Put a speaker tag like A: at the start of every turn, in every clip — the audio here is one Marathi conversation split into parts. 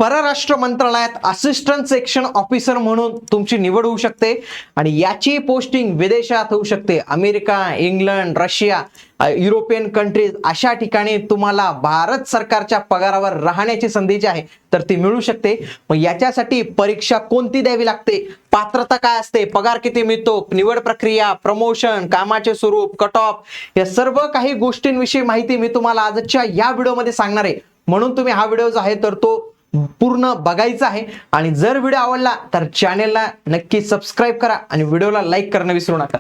A: परराष्ट्र मंत्रालयात असिस्टंट सेक्शन ऑफिसर म्हणून तुमची निवड होऊ शकते आणि याची पोस्टिंग विदेशात होऊ शकते. America, England, Russia, European countries अशा ठिकाणी तुम्हाला भारत सरकारच्या पगारावर राहण्याची संधी जी आहे तर ती मिळू शकते. मग याच्यासाठी परीक्षा कोणती द्यावी लागते, पात्रता काय असते, पगार किती मिळतो, निवड प्रक्रिया, प्रमोशन, कामाचे स्वरूप, कट ऑफ, या सर्व काही गोष्टींविषयी माहिती मी तुम्हाला आजच्या या व्हिडिओमध्ये सांगणार आहे. म्हणून तुम्ही हा व्हिडिओ जो आहे तर तो पूर्ण बघायचा आहे. आणि जर व्हिडिओ आवडला तर चॅनेलला नक्की सबस्क्राईब करा आणि व्हिडिओला लाईक करणं विसरू नका.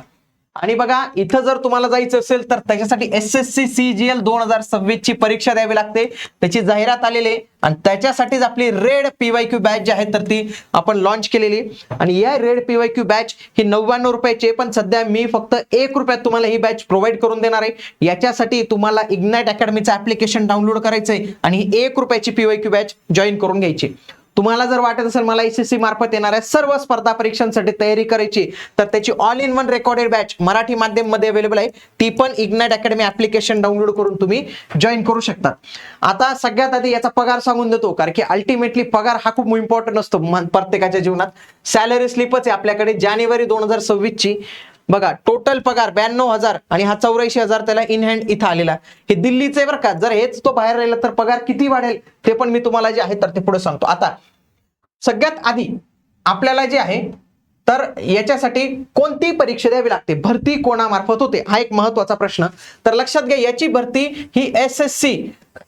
A: आणि बघा, इथं जर तुम्हाला जायचं असेल तर त्याच्यासाठी SSC CGL 2026 ची परीक्षा द्यावी लागते. त्याची जाहिरात आलेली आहे आणि त्याच्यासाठीच आपली रेड PYQ बॅच जी आहे तर ती आपण लॉन्च केलेली. आणि या रेड PYQ बॅच ही 99 रुपयाची आहे, पण सध्या मी फक्त 1 रुपयात तुम्हाला ही बॅच प्रोव्हाइड करून देणार आहे. याच्यासाठी तुम्हाला इग्नाइट अकॅडमीचं ऍप्लिकेशन डाउनलोड करायचंय आणि ही 1 रुपयाची PYQ बॅच जॉईन करून घ्यायची. तुम्हाला जर वाटत असेल मला SSC मार्फत येणाऱ्या सर्व स्पर्धा परीक्षांसाठी तयारी करायची तर त्याची all in one recorded batch Marathi माध्यम मध्ये अवेलेबल आहे. ती पण इग्नाइट अकॅडमी ऍप्लिकेशन डाउनलोड करून तुम्ही जॉईन करू शकता. आता सगळ्यात आधी याचा पगार सांगून देतो, कारण की अल्टिमेटली पगार हा खूप इम्पॉर्टंट असतो प्रत्येकाच्या जीवनात. सॅलरी स्लिपच आहे आपल्याकडे जानेवारी 2026 ची. बघा, टोटल पगार 92,000 आणि हा 84,000 त्याला इन हँड इथं आलेला. हे दिल्लीचे बरं का. जर हेच तो बाहेर राहिला तर पगार किती वाढेल ते पण मी तुम्हाला जे आहे तर ते पुढे सांगतो. आता सगळ्यात आधी आपल्याला जे आहे तर याच्यासाठी कोणती परीक्षा द्यावी लागते, भरती कोणामार्फत होते, हा एक महत्वाचा प्रश्न. तर लक्षात घ्या, याची भरती ही SSC,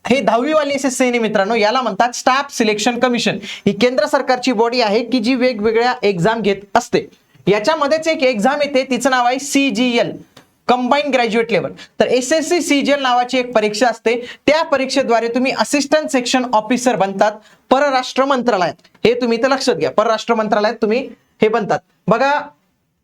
A: हे 10वी वाली SSC नाही मित्रांनो, याला म्हणतात स्टाफ सिलेक्शन कमिशन. ही केंद्र सरकारची बॉडी आहे की जी वेगवेगळ्या एक्झाम घेत असते. याच्यामध्येच एक एक्झाम येते, तिचं नाव आहे CGL, कंबाईन ग्रॅज्युएट लेवल. तर SSC CGL नावाची एक परीक्षा असते. त्या परीक्षेद्वारे तुम्ही असिस्टंट सेक्शन ऑफिसर बनतात परराष्ट्र मंत्रालयात. हे तुम्ही इथं लक्षात घ्या, परराष्ट्र मंत्रालयात तुम्ही हे बनतात. बघा,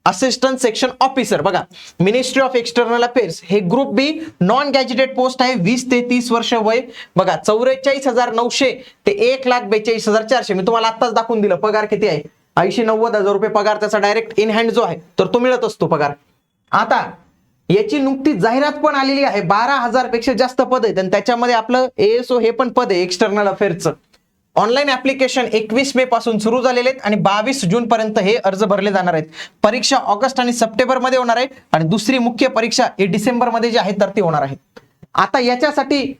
A: असिस्टंट सेक्शन ऑफिसर, बघा, मिनिस्ट्री ऑफ एक्सटर्नल अफेअर्स, हे ग्रुप बी नॉन गॅजेटेड पोस्ट आहे. 20 ते 30 वर्ष वय. बघा, 44,900 ते 1,42,400. मी तुम्हाला आत्ताच दाखवून दिलं पगार किती आहे. 80-90,000 रुपये पगार त्याचा डायरेक्ट इन हँड जो आहे तर तो मिळत असतो पगार. आता याची नुकतीच जाहिरात पण आलेली आहे. 12,000 पेक्षा जास्त पद आहेत आणि त्याच्यामध्ये आपलं ASO हे पण पद आहे एक्सटर्नल अफेअर्सचं. ऑनलाईन ऍप्लिकेशन 21 मे पासून सुरू झालेले आहेत आणि 22 जून पर्यंत हे अर्ज भरले जाणार आहेत. परीक्षा ऑगस्ट आणि सप्टेंबर मध्ये होणार आहे आणि दुसरी मुख्य परीक्षा ही डिसेंबर मध्ये जी आहे तर ती होणार आहे. आता याच्यासाठी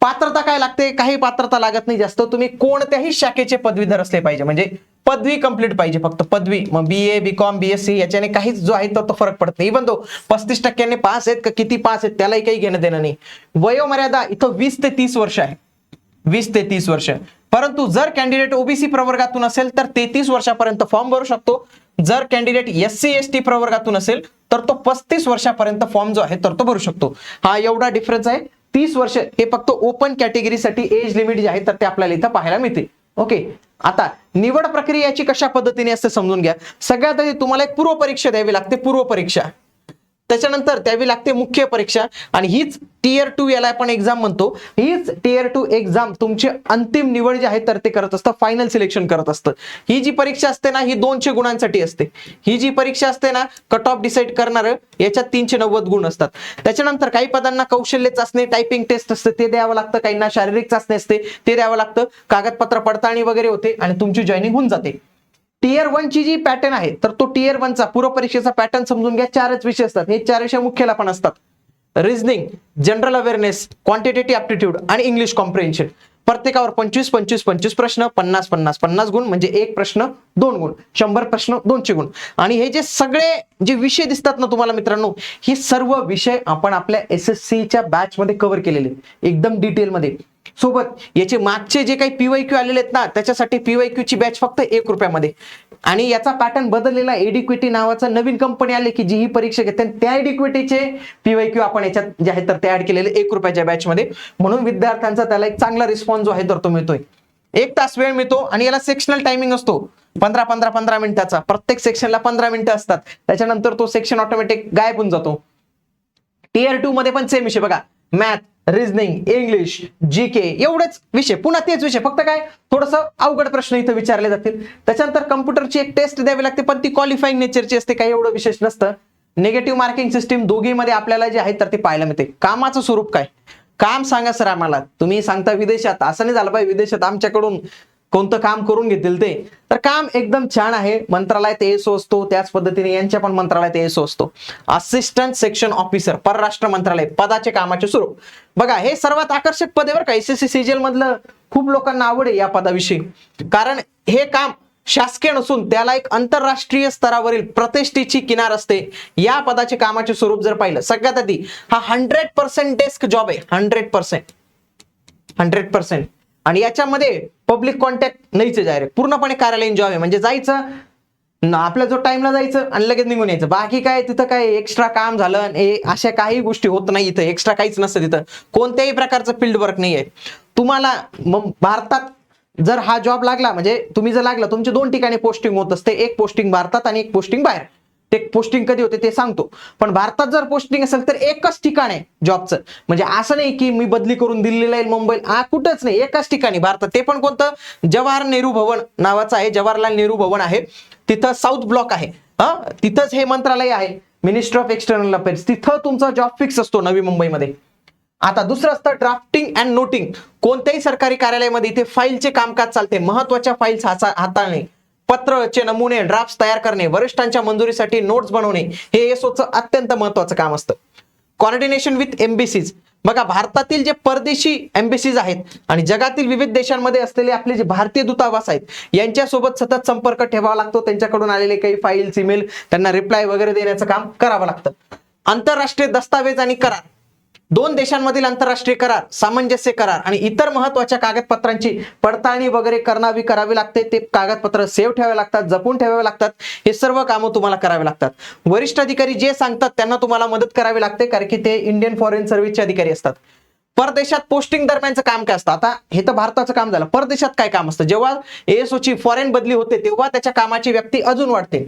A: पात्रता काय लागते, काही पात्रता लागत नाही जास्त. तुम्ही कोणत्याही शाखेचे पदवीधर असले पाहिजे, म्हणजे पदवी कंप्लीट पाहिजे, फक्त पदवी. मग BA, BCom, BSc याच्याने काहीच जो आहे तो फरक पडत नाही. इव्हन तो 35% पास आहेत का किती पास आहेत त्यालाही काही घेणं देणं नाही. वयोमर्यादा इथं 20 ते 30 वर्ष आहे, 20 ते 30 वर्ष. परंतु जर कॅन्डिडेट OBC प्रवर्गातून असेल तर 33 वर्षापर्यंत फॉर्म भरू शकतो. जर कॅन्डिडेट SC ST प्रवर्गातून असेल तर तो 35 वर्षापर्यंत फॉर्म जो आहे तर तो भरू शकतो. हा एवढा डिफरन्स आहे. 30 वर्ष हे फक्त ओपन कॅटेगरीसाठी एज लिमिट जे आहे तर ते आपल्याला इथं पाहायला मिळते. ओके, आता निवड प्रक्रियाची कशा पद्धतीने असते समजून घ्या. सगळ्यात आधी तुम्हाला एक पूर्व परीक्षा द्यावी लागते, पूर्व परीक्षा. त्याच्यानंतर द्यावी लागते मुख्य परीक्षा आणि हीच Tier 2 याला आपण एक्झाम म्हणतो. हीच Tier 2 एक्झाम तुमची अंतिम निवड जी आहे तर ते करत असतं, फायनल सिलेक्शन करत असतं. ही जी परीक्षा असते ना ही 200 गुणांसाठी असते. ही जी परीक्षा असते ना कट ऑफ डिसाईड करणार, याच्यात 390 गुण असतात. त्याच्यानंतर काही पदांना कौशल्य चाचणी, टायपिंग टेस्ट असते ते द्यावं लागतं. काहींना शारीरिक चाचणी असते ते द्यावं लागतं. कागदपत्र पडताळणी वगैरे होते आणि तुमची जॉईनिंग होऊन जाते. Tier 1 ची जी पॅटर्न आहे तर तो Tier 1 चा पूर्व परीक्षेचा पॅटर्न समजून घ्या. 4च विषय असतात. हे 4 विषय मुख्यला पण असतात. Reasoning, general awareness, quantitative aptitude आणि इंग्लिश कॉम्प्रिहेन्शन. प्रत्येकावर 25-25-25 प्रश्न, 50-50-50 गुण, म्हणजे 1 प्रश्न 2 गुण, 100 प्रश्न 200 गुण. आणि हे जे सगळे जे विषय दिसतात ना तुम्हाला मित्रांनो, हे सर्व विषय आपण आपल्या SSC च्या बॅच मध्ये कव्हर केलेले एकदम डिटेल मध्ये. सोबत याचे मागचे जे काही PYQ आलेले आहेत ना त्याच्यासाठी PYQ ची बॅच फक्त 1 रुपयामध्ये. आणि याचा पॅटर्न बदललेला. एडिक्विटी नावाचा नवीन कंपनी आली की जी ही परीक्षा घेते, त्या एडिक्विटीचे PYQ आपण याच्यात जे आहे तर ते ऍड केलेले 1 रुपयाच्या बॅच मध्ये. म्हणून विद्यार्थ्यांचा त्याला एक चांगला रिस्पॉन्स जो आहे तर तो मिळतोय. 1 तास वेळ मिळतो आणि याला सेक्शनल टायमिंग असतो 15-15-15 मिनिटाचा. प्रत्येक सेक्शनला 15 मिनिटं असतात. त्याच्यानंतर तो सेक्शन ऑटोमॅटिक गायब होऊन जातो. Tier 2 मध्ये पण सेम विषय बघा, मॅथ, रिझनिंग, इंग्लिश, GK एवढेच विषय, पुन्हा तेच विषय, फक्त काय थोडंसं अवघड प्रश्न इथं विचारले जातील. त्याच्यानंतर कम्प्युटरची एक टेस्ट द्यावी लागते, पण ती क्वालिफाईंग नेचरची असते, काही एवढं विशेष नसतं. निगेटिव्ह मार्किंग सिस्टीम दोघीमध्ये आपल्याला जे आहे तर ते पाहायला मिळते. कामाचं स्वरूप काय, काम सांगा सर आम्हाला. तुम्ही सांगता विदेशात, असं नाही झालं पाहिजे विदेशात आमच्याकडून कोणतं काम करून घेतील ते, तर काम एकदम छान आहे. मंत्रालयात एसओ असतो, त्याच पद्धतीने यांच्या पण मंत्रालयात एसओ असतो. असिस्टंट सेक्शन ऑफिसर, परराष्ट्र मंत्रालय, पदाचे कामाचे स्वरूप. बघा हे सर्वात आकर्षक पद आहे बरं का. एसएससी सीजीएल मधलं खूप लोकांना आवड आहे या पदाविषयी, कारण हे काम शासकीय नसून त्याला एक आंतरराष्ट्रीय स्तरावरील प्रतिष्ठेची किनार असते. या पदाचे कामाचे स्वरूप जर पाहिलं, सगळ्यात आधी हा 100% डेस्क जॉब आहे. 100%. आणि याच्यामध्ये पब्लिक कॉन्टॅक्ट नाहीच आहे, डायरेक्ट पूर्णपणे कार्यालयीन जॉब आहे. म्हणजे जायचं आपल्या जो टाइमला जायचं आणि लगेच निघून यायचं. बाकी काय तिथं काय एक्स्ट्रा काम झालं अशा काही गोष्टी होत नाही. इथं एक्स्ट्रा काहीच नसतं. तिथं कोणत्याही प्रकारचं फील्ड वर्क नाही आहे. तुम्हाला भारतात जर हा जॉब लागला, म्हणजे तुम्ही जर लागला, तुमची 2 ठिकाणी पोस्टिंग होत असते. एक पोस्टिंग भारतात आणि एक पोस्टिंग बाहेर. ते पोस्टिंग कधी होते ते सांगतो. पण भारतात जर पोस्टिंग असेल तर एकच ठिकाण आहे जॉबचं. म्हणजे असं नाही की मी बदली करून दिल्लीला येईल, मुंबईला, कुठंच नाही, एकाच ठिकाणी भारतात. ते पण कोणतं, जवाहर नेहरू भवन नावाचं आहे. जवाहरलाल नेहरू भवन आहे तिथं, साऊथ ब्लॉक आहे. तिथंच हे मंत्रालय आहे, मिनिस्ट्री ऑफ एक्सटर्नल अफेअर्स. तिथं तुमचा जॉब फिक्स असतो नवी मुंबईमध्ये. आता दुसरं असतं ड्राफ्टिंग अँड नोटिंग. कोणत्याही सरकारी कार्यालयामध्ये इथे फाईलचे कामकाज चालते. महत्वाच्या फाईल्स हाताळणे, पत्रचे नमुने, ड्राफ्ट तयार करणे, वरिष्ठांच्या मंजुरीसाठी नोट्स बनवणे, हे एसओचं अत्यंत महत्वाचं काम असतं. Coordination with embassies. बघा भारतातील जे परदेशी एम्बेसीज आहेत आणि जगातील विविध देशांमध्ये असलेले आपले जे भारतीय दूतावास आहेत, यांच्यासोबत सतत संपर्क ठेवावा लागतो. त्यांच्याकडून आलेले काही फाईल्स, ईमेल, त्यांना रिप्लाय वगैरे देण्याचं काम करावं लागतं. आंतरराष्ट्रीय दस्तावेज आणि करार. 2 देशांमधील आंतरराष्ट्रीय करार, सामंजस्य करार आणि इतर महत्वाच्या कागदपत्रांची पडताळणी वगैरे करावी लागते. ते कागदपत्र सेव्ह ठेवावे लागतात, जपून ठेवावे लागतात. हे सर्व कामं तुम्हाला करावे लागतात. वरिष्ठ अधिकारी जे सांगतात त्यांना तुम्हाला मदत करावी लागते, कारण की ते इंडियन फॉरेन सर्व्हिसचे अधिकारी असतात. परदेशात पोस्टिंग दरम्यानचं काम काय असतं. आता हे तर भारताचं काम झालं. परदेशात काय काम असतं. जेव्हा एएसओची फॉरेन बदली होते तेव्हा त्याच्या कामाची व्याप्ती अजून वाढते.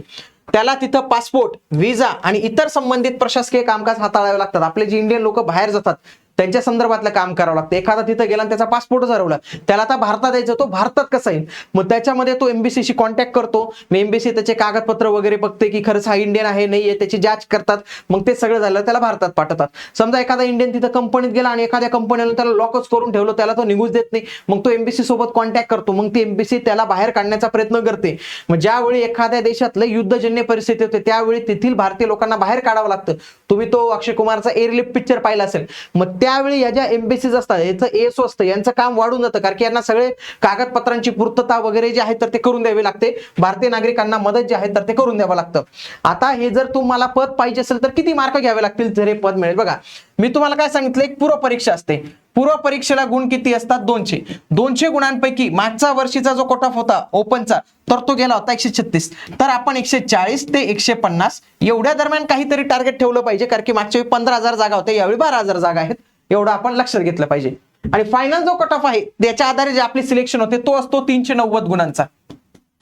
A: त्याला तिथं पासपोर्ट, व्हिसा आणि इतर संबंधित प्रशासकीय कामकाज हाताळावे लागतात. आपले जे इंडियन लोक बाहेर जातात त्यांच्या संदर्भातलं काम करावं लागतं. एखादा तिथं गेला आणि त्याचा पासपोर्टच हरवला, त्याला आता भारतात यायचं, तो भारतात कसा येईल. मग त्याच्यामध्ये तो एम्बेसीशी कॉन्टॅक्ट करतो. मग एम्बेसी त्याचे कागदपत्र वगैरे बघते की खरंच हा इंडियन आहे नाहीये, त्याची जांच करतात. मग ते सगळं झालं त्याला भारतात पाठवतात. समजा एखादा इंडियन तिथं कंपनीत गेला आणि एखाद्या कंपनीला त्याला लॉकच करून ठेवलं, त्याला तो निघूच देत नाही. मग तो एम्बेसी सोबत कॉन्टॅक्ट करतो. मग ती एम्बेसी त्याला बाहेर काढण्याचा प्रयत्न करते. मग ज्यावेळी एखाद्या देशातलं युद्धजन्य परिस्थिती होते त्यावेळी तेथील भारतीय लोकांना बाहेर काढावं लागतं. तुम्ही तो अक्षय कुमारचा एअरलिफ्ट पिक्चर पाहिला असेल. मग त्यावेळी या ज्या एम्बेसीज असतात, याचं एसओ असतं, यांचं काम वाढून जातं, कारण की यांना सगळे कागदपत्रांची पूर्तता वगैरे जे आहे तर ते करून द्यावे लागते. भारतीय नागरिकांना मदत जे आहे तर ते करून द्यावं लागतं. आता हे जर तुम्हाला पद पाहिजे असेल तर किती मार्क घ्यावे लागतील जर हे पद मिळेल. बघा मी तुम्हाला काय सांगितलं, एक पूर्व परीक्षा असते. पूर्व परीक्षेला गुण किती असतात, 200. 200 गुणांपैकी मागच्या वर्षीचा जो कट ऑफ होता ओपनचा, तर तो गेला होता 136. तर आपण 140 ते 150 एवढ्या दरम्यान काहीतरी टार्गेट ठेवलं पाहिजे, कारण की मागच्या वेळी 15,000 जागा होत्या, यावेळी 12,000 जागा आहेत. एवढं आपण लक्षात घेतलं पाहिजे. आणि फायनल जो कट ऑफ आहे त्याच्या आधारे जे आपली सिलेक्शन होते तो असतो 390 गुणांचा.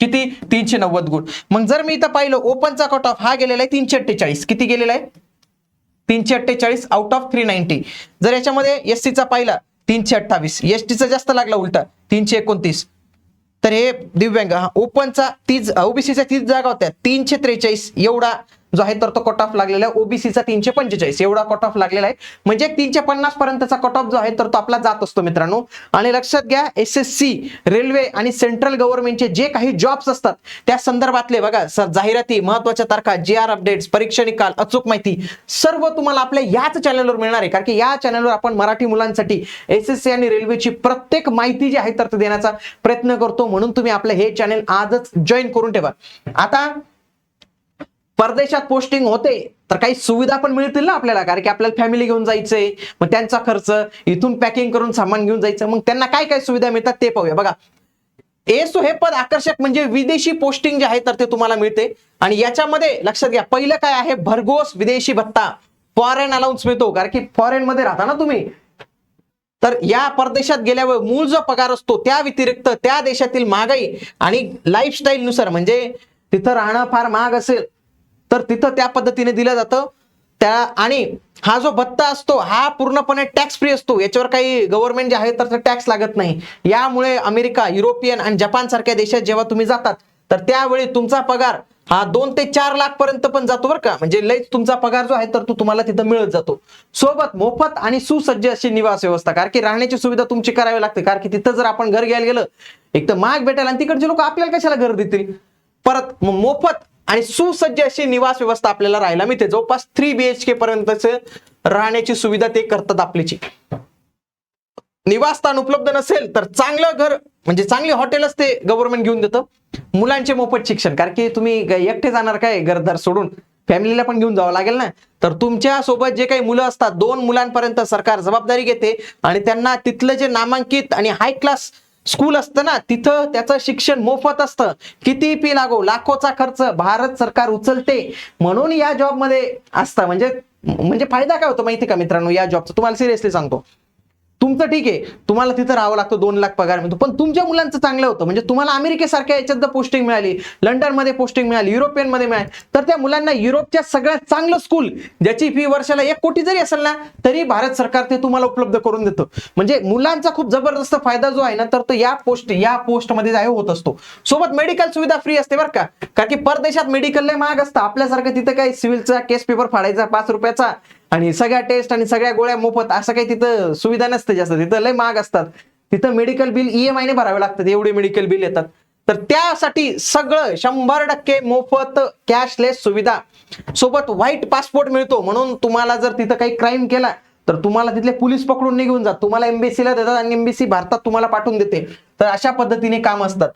A: किती, 390 गुण. मग जर मी इथं पाहिलं ओपनचा कट ऑफ हा गेलेला आहे 348. किती गेलेला आहे, 348 आउट ऑफ 390. जर याच्यामध्ये एससीचा पाहिला 328, एसटीचा जास्त लागला उलटा 329. तर हे दिव्यांग ओपनचा 30, ओबीसीचा 30 जागा होत्या, 343 एवढा जो आहे तर तो कट ऑफ लागलेला आहे. ओबीसीचा 345 एवढा कट ऑफ लागलेला आहे. म्हणजे 350 पर्यंतचा कट ऑफ जो आहे तर तो आपला जात असतो मित्रांनो. आणि लक्षात घ्या, एसएससी, रेल्वे आणि सेंट्रल गव्हर्नमेंटचे जे काही जॉब्स असतात त्या संदर्भातले बघा जाहिराती, महत्वाच्या तारखा, जीआर अपडेट्स, परीक्षा निकाल, अचूक माहिती सर्व तुम्हाला आपल्या याच चॅनलवर मिळणार आहे. कारण की या चॅनलवर आपण मराठी मुलांसाठी एसएससी आणि रेल्वेची प्रत्येक माहिती जी आहे तर ते देण्याचा प्रयत्न करतो. म्हणून तुम्ही आपलं हे चॅनल आजच जॉईन करून ठेवा. आता परदेशात पोस्टिंग होते तर काही सुविधा पण मिळतील ना आपल्याला, कारण की आपल्याला फॅमिली घेऊन जायचंय, मग त्यांचा खर्च, इथून पॅकिंग करून सामान घेऊन जायचं, मग त्यांना काय काय सुविधा मिळतात ते पाहूया. बघा एसओ हे पद आकर्षक म्हणजे विदेशी पोस्टिंग जे आहे तर ते तुम्हाला मिळते. आणि याच्यामध्ये लक्षात घ्या, पहिलं काय आहे, भरघोस विदेशी भत्ता, फॉरेन अलाउन्स मिळतो. कारण की फॉरेन मध्ये राहता ना तुम्ही, तर या परदेशात गेल्यावर मूळ जो पगार असतो त्या व्यतिरिक्त त्या देशातील महागाई आणि लाईफस्टाईल नुसार, म्हणजे तिथं राहणं फार महाग असेल तर तिथं त्या पद्धतीने दिलं जातं त्या. आणि हा जो भत्ता असतो हा पूर्णपणे टॅक्स फ्री असतो. याच्यावर काही गव्हर्नमेंट जे आहे तर टॅक्स लागत नाही. यामुळे अमेरिका, युरोपियन आणि जपान सारख्या देशात जेव्हा तुम्ही जातात तर त्यावेळी तुमचा पगार हा 2 ते 4 लाख पर्यंत पण जातो बरं का, म्हणजे लयच तुमचा पगार जो आहे तर तो तुम्हाला तिथं मिळत जातो. सोबत मोफत आणि सुसज्ज अशी निवास व्यवस्था, कारण की राहण्याची सुविधा तुमची करावी लागते, कारण की तिथं जर आपण घर घ्यायला गेलं एक तर महाग भेटेल आणि तिकडचे लोक आपल्याला कशाला घर देतील. परत मोफत आणि सुसज्ज अशी निवास व्यवस्था आपल्याला राहायला मिळते. जवळपास 3 BHK पर्यंतच राहण्याची सुविधा ते करतात आपल्याची. निवासस्थान उपलब्ध नसेल तर चांगलं घर म्हणजे चांगली हॉटेलच ते गव्हर्नमेंट घेऊन देतं. मुलांचे मोफत शिक्षण, कारण की तुम्ही एकटे जाणार काय घरदार सोडून, फॅमिलीला पण घेऊन जावं लागेल ना. तर तुमच्या सोबत जे काही मुलं असतात 2 मुलांपर्यंत सरकार जबाबदारी घेते आणि त्यांना तिथलं जे नामांकित आणि हाय क्लास स्कूल असतं ना तिथं त्याचं शिक्षण मोफत असतं. किती फी लागो, लाखोचा खर्च भारत सरकार उचलते. म्हणून या जॉबमध्ये असतं. म्हणजे फायदा काय होतो माहिती का मित्रांनो या जॉबचा, तुम्हाला सिरियसली सांगतो. तुमचं ठीक आहे, तुम्हाला तिथं राहावं लागतं, 2 लाख पगार मिळतो, पण तुमच्या मुलांचं चांगलं होतं. म्हणजे तुम्हाला अमेरिकेसारख्या याच्यात जर पोस्टिंग मिळाली, लंडनमध्ये पोस्टिंग मिळाली, युरोपियन मध्ये मिळाली, तर त्या मुलांना युरोपच्या सगळ्यात चांगलं स्कूल ज्याची फी वर्षाला 1 कोटी जरी असेल ना तरी भारत सरकार ते तुम्हाला उपलब्ध करून देतं. म्हणजे मुलांचा खूप जबरदस्त फायदा जो आहे ना तर तो या पोस्टमध्ये आहे होत असतो. सोबत मेडिकल सुविधा फ्री असते बरं का, कारण की परदेशात मेडिकल लय महाग असतं. आपल्यासारखं तिथं काही सिव्हिलचा केस पेपर फाडायचा 5 रुपयाचा आणि सगळ्या टेस्ट आणि सगळ्या गोळ्या मोफत, असं काही तिथं सुविधा नसते जास्त. तिथं लय महाग असतात. तिथं मेडिकल बिल EMI ने भरावे लागतात, एवढे मेडिकल बिल येतात. तर त्यासाठी सगळं 100% मोफत कॅशलेस सुविधा. सोबत व्हाईट पासपोर्ट मिळतो, म्हणून तुम्हाला जर तिथं काही क्राईम केला तर तुम्हाला तिथले पोलीस पकडून निघून जात, तुम्हाला एम्बेसीला देतात आणि एम्बेसी भारतात तुम्हाला पाठवून देते. तर अशा पद्धतीने काम असतात.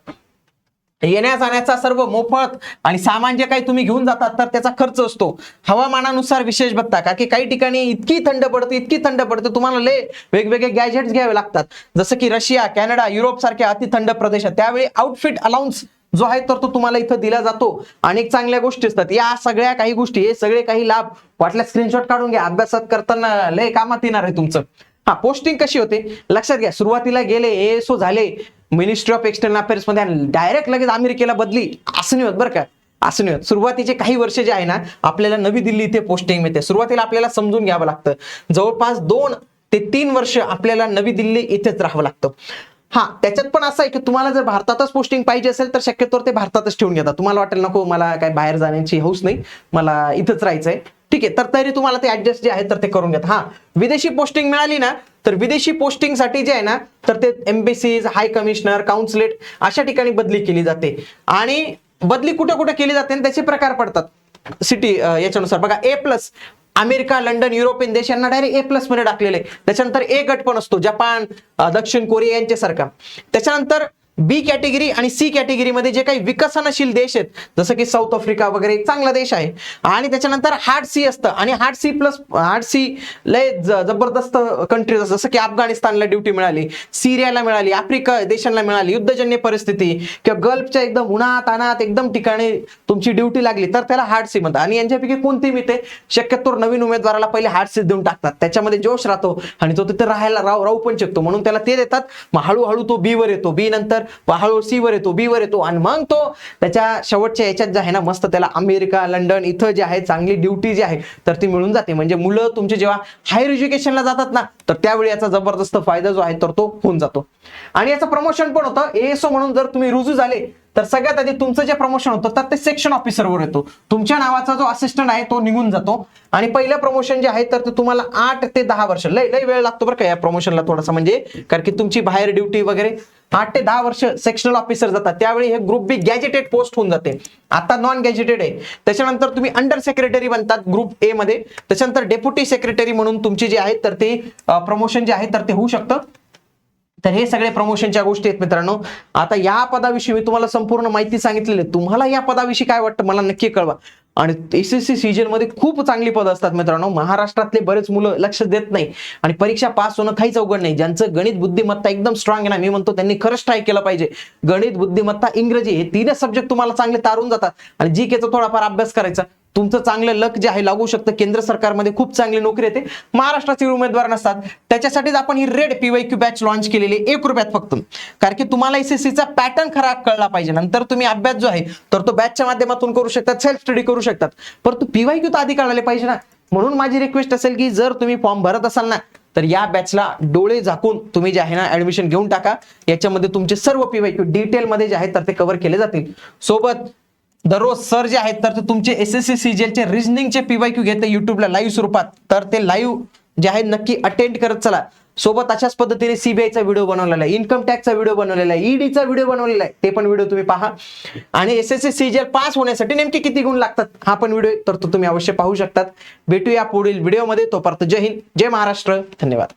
A: येण्या जाण्याचा सर्व मोफत आणि सामान जे काही तुम्ही घेऊन जातात तर त्याचा खर्च असतो. हवामानानुसार विशेष बघता, कारण की काही ठिकाणी इतकी थंड पडते तुम्हाला लय वेगवेगळे गॅजेट्स घ्यावे लागतात. जसं की रशिया, कॅनडा, युरोप सारख्या अति थंड प्रदेशात त्यावेळी आउटफिट अलाउन्स जो आहे तर तो तुम्हाला इथं दिला जातो. अनेक चांगल्या गोष्टी असतात. या सगळ्या काही गोष्टी, हे सगळे काही लाभ वाटल्या स्क्रीनशॉट काढून घ्या, अभ्यासात करताना लय कामात येणार आहे तुमचं. हा, पोस्टिंग कशी होते लक्षात घ्या. सुरुवातीला गेले ASO झाले मिनिस्ट्री ऑफ एक्सटर्नल अफेअर्स मध्ये, डायरेक्ट लगेच अमेरिकेला बदली असं नाही होत बरं का, असं नाही होत. सुरुवातीचे काही वर्ष जे आहे ना आपल्याला नवी दिल्ली इथे पोस्टिंग मिळते. सुरुवातीला आपल्याला समजून घ्यावं लागतं, जवळपास 2 ते 3 वर्ष आपल्याला नवी दिल्ली इथेच राहावं लागतं. हा, त्याच्यात पण असं आहे की तुम्हाला जर भारतातच पोस्टिंग पाहिजे असेल तर शक्यतोवर ते भारतातच ठेवून घेतात. तुम्हाला वाटेल नको मला काय बाहेर जाण्याची हौस नाही, मला इथंच राहायचंय, ठीक आहे, तर तरी तुम्हाला ते ऍडजस्ट जे आहे तर ते करून घेतात. हा, विदेशी पोस्टिंग मिळाली ना तर विदेशी पोस्टिंग साठी जे आहे ना तर ते एम्बेसीज, हाय कमिशनर, काउन्सिलेट अशा ठिकाणी बदली केली जाते. आणि बदली कुठे कुठे केली जाते आणि त्याचे प्रकार पडतात सिटी याच्यानुसार. बघा, A+ अमेरिका, लंडन, युरोपियन देश यांना डायरेक्ट A+ मध्ये टाकलेले. त्याच्यानंतर A गट पण असतो, जपान, दक्षिण कोरिया यांच्यासारखा. त्याच्यानंतर B कॅटेगरी आणि C कॅटेगरी मध्ये जे काही विकसनशील देश आहेत जसं की साऊथ आफ्रिका वगैरे एक चांगला देश आहे. आणि त्याच्यानंतर हार्ड C असतं आणि हार्ड C लय जबरदस्त कंट्रीज जसं की अफगाणिस्तानला ड्युटी मिळाली, सिरियाला मिळाली, आफ्रिका देशांना मिळाली, युद्धजन्य परिस्थिती किंवा गल्फच्या एकदम उन्हात अनात एकदम ठिकाणी तुमची ड्युटी लागली तर त्याला हार्ड C म्हणतात. आणि यांच्यापैकी कोणती मिळते, शक्यतो नवीन उमेदवाराला पहिले हार्ड C देऊन टाकतात, त्याच्यामध्ये जोश राहतो आणि तो तिथे राहू पण शकतो, म्हणून त्याला ते देतात. मग हळूहळू तो B वर येतो, B नंतर हळूहळू C वर येतो, B वर येतो आणि मग तो त्याच्या शेवटच्या याच्यात जे आहे ना मस्त त्याला अमेरिका, लंडन इथं जे आहे चांगली ड्युटी जी आहे तर ती मिळून जाते. म्हणजे मुलं तुमचे जेव्हा हायर एज्युकेशनला जातात ना तर त्यावेळी याचा जबरदस्त फायदा जो आहे तर तो होऊन जातो. आणि याचं प्रमोशन पण होतं. ASO म्हणून जर तुम्ही रुजू झाले तर सगळ्यात आधी तुमचं जे प्रमोशन होतं तर ते सेक्शन ऑफिसरवर येतो. तुमच्या नावाचा जो असिस्टंट आहे तो निघून जातो आणि पहिलं प्रमोशन जे आहे तर ते तुम्हाला 8 ते 10 वर्ष लय वेळ लागतो बरं का या प्रमोशनला थोडासा, म्हणजे कारण की तुमची बाहेर ड्युटी वगैरे 8 ते 10 वर्ष सेक्शनल ऑफिसर जातात. त्यावेळी हे ग्रुप B गॅजेटेड पोस्ट होऊन जाते, आता नॉन गॅजेटेड आहे. त्याच्यानंतर तुम्ही अंडर सेक्रेटरी बनतात ग्रुप A मध्ये. त्याच्यानंतर डेप्युटी सेक्रेटरी म्हणून तुमची जे आहे तर ते प्रमोशन जे आहे तर ते होऊ शकतं. तर हे सगळे प्रमोशनच्या गोष्टी आहेत मित्रांनो. आता या पदाविषयी मी तुम्हाला संपूर्ण माहिती सांगितलेली. तुम्हाला या पदाविषयी काय वाटतं मला नक्की कळवा. आणि SSC सीजन मध्ये खूप चांगली पद असतात मित्रांनो. महाराष्ट्रातले बरेच मुलं लक्ष देत नाही आणि परीक्षा पास होणं काहीच अवघड नाही. ज्यांचं गणित बुद्धिमत्ता एकदम स्ट्रॉंग आहे ना, मी म्हणतो त्यांनी खरंच ट्राय केलं पाहिजे. गणित, बुद्धिमत्ता, इंग्रजी हे 3च सब्जेक्ट तुम्हाला चांगले तारून जातात आणि GK चा थोडाफार अभ्यास करायचा. तुमचं चांगलं लक जे आहे लागू शकतं. केंद्र सरकारमध्ये खूप चांगली नोकरी येते. महाराष्ट्राचे उमेदवार नसतात, त्याच्यासाठीच आपण ही रेड PYQ बॅच लॉन्च केलेली 1 रुपयात फक्त. कारण की तुम्हाला SSCचा पॅटर्न खरा कळला पाहिजे, नंतर तुम्ही अभ्यास जो आहे तर तो बॅचच्या माध्यमातून करू शकतात, सेल्फ स्टडी करू शकतात. परंतु PYQ तर आधी कळाले पाहिजे ना. म्हणून माझी रिक्वेस्ट असेल की जर तुम्ही फॉर्म भरत असाल ना तर या बॅचला डोळे झाकून तुम्ही जे आहे ना ऍडमिशन घेऊन टाका. याच्यामध्ये तुमचे सर्व PYQ डिटेल मध्ये जे आहे तर ते कव्हर केले जातील. सोबत दररोज सर जे आहेत तर ते तुमचे SSC CGL रिझनिंगचे PYQ घेते युट्यूबला लाईव्ह स्वरूपात. तर ते लाईव्ह जे आहे नक्की अटेंड करत चला. सोबत अशाच पद्धतीने CBI चा व्हिडिओ बनवलेला आहे, इन्कम टॅक्सचा व्हिडिओ बनवलेला आहे, ED चा व्हिडिओ बनवलेला आहे, ते पण व्हिडिओ तुम्ही पहा. आणि SSC CGL पास होण्यासाठी नेमके किती गुण लागतात हा पण व्हिडिओ तर तो तुम्ही अवश्य पाहू शकतात. भेटूया पुढील व्हिडिओमध्ये. तोपर्यंत जय हिंद, जय महाराष्ट्र, धन्यवाद.